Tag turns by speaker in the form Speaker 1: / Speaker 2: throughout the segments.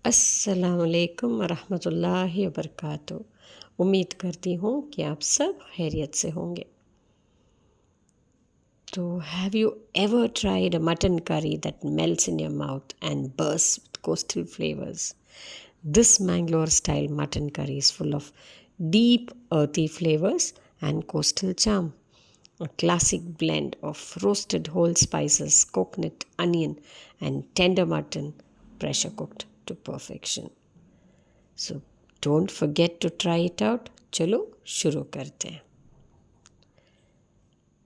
Speaker 1: अस्सलामुअलैकुम वरहमतुल्लाहि वबरकातुहू। उम्मीद करती हूँ कि आप सब खैरियत से होंगे। तो have you ever tried a mutton curry that melts in your mouth and bursts with coastal flavors? This Mangalore-style mutton curry is full of deep earthy flavors and coastal charm. A classic blend of roasted whole spices, coconut, onion, and tender mutton, pressure cooked to perfection. So don't forget to try it out. चलो शुरू करते हैं.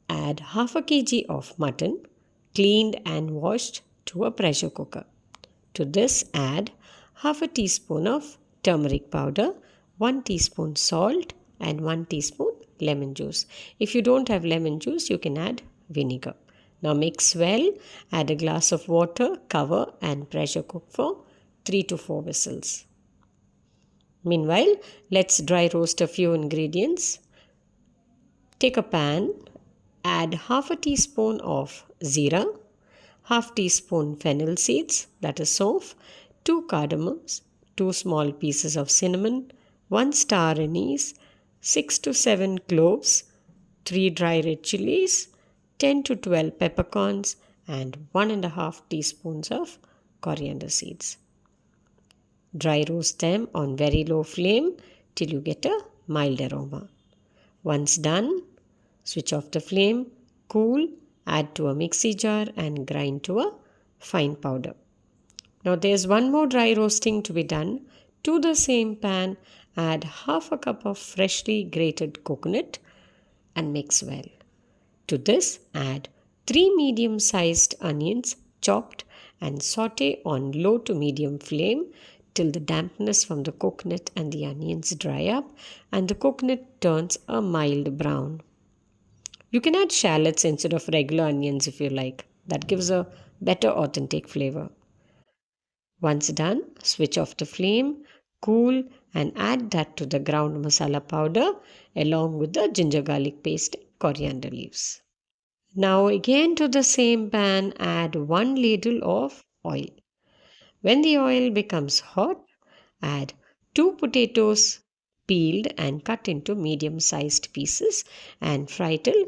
Speaker 1: Add half a kg of mutton, cleaned and washed, to a pressure cooker. To this add half a teaspoon of turmeric powder, 1 teaspoon salt and 1 teaspoon lemon juice. If you don't have lemon juice, you can add vinegar. Now mix well, add a glass of water, cover and pressure cook for 3 to 4 whistles. Meanwhile, let's dry roast a few ingredients. Take a pan, add half a teaspoon of jeera, half teaspoon fennel seeds, that is soaf, 2 cardamoms, 2 small pieces of cinnamon, 1 star anise, 6 to 7 cloves, 3 dry red chilies, 10 to 12 peppercorns, and 1.5 teaspoons of coriander seeds. Dry roast them on very low flame till you get a mild aroma. Once done, switch off the flame, cool, add to a mixie jar and grind to a fine powder. Now there's one more dry roasting to be done. To the same pan, add half a cup of freshly grated coconut and mix well. To this, add 3 medium-sized onions chopped and saute on low to medium flame till the dampness from the coconut and the onions dry up and the coconut turns a mild brown. You can add shallots instead of regular onions if you like. That gives a better authentic flavor. Once done, switch off the flame, cool, and add that to the ground masala powder along with the ginger garlic paste and coriander leaves. Now again to the same pan, add 1 ladle of oil. When the oil becomes hot, add 2 potatoes peeled and cut into medium-sized pieces and fry till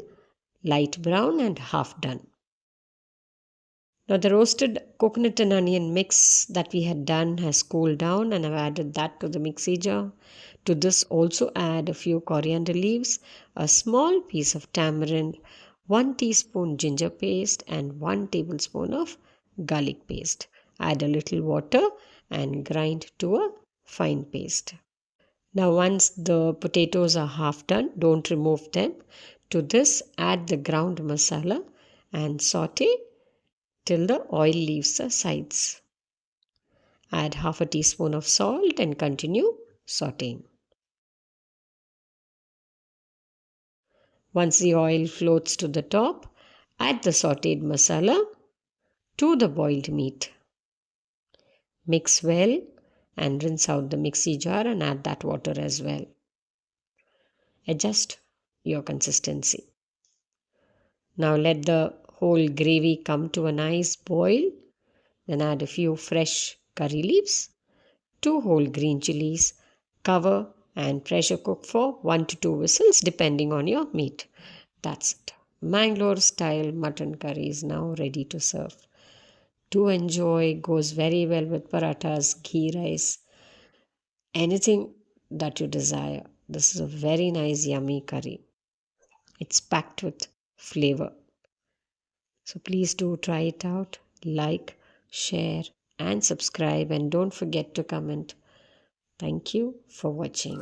Speaker 1: light brown and half done. Now the roasted coconut and onion mix that we had done has cooled down and I've added that to the mixie jar. To this also add a few coriander leaves, a small piece of tamarind, 1 teaspoon ginger paste and 1 tablespoon of garlic paste. Add a little water and grind to a fine paste. Now once the potatoes are half done, don't remove them. To this add the ground masala and saute till the oil leaves the sides. Add half a teaspoon of salt and continue sauteing. Once the oil floats to the top, add the sauteed masala to the boiled meat. Mix well and rinse out the mixie jar and add that water as well. Adjust your consistency. Now let the whole gravy come to a nice boil. Then add a few fresh curry leaves, 2 whole green chilies, cover and pressure cook for 1 to 2 whistles depending on your meat. That's it. Mangalore-style mutton curry is now ready to serve. Do enjoy, goes very well with parathas, ghee rice, anything that you desire. This is a very nice yummy curry. It's packed with flavor. So please do try it out. Like, share and subscribe and don't forget to comment. Thank you for watching.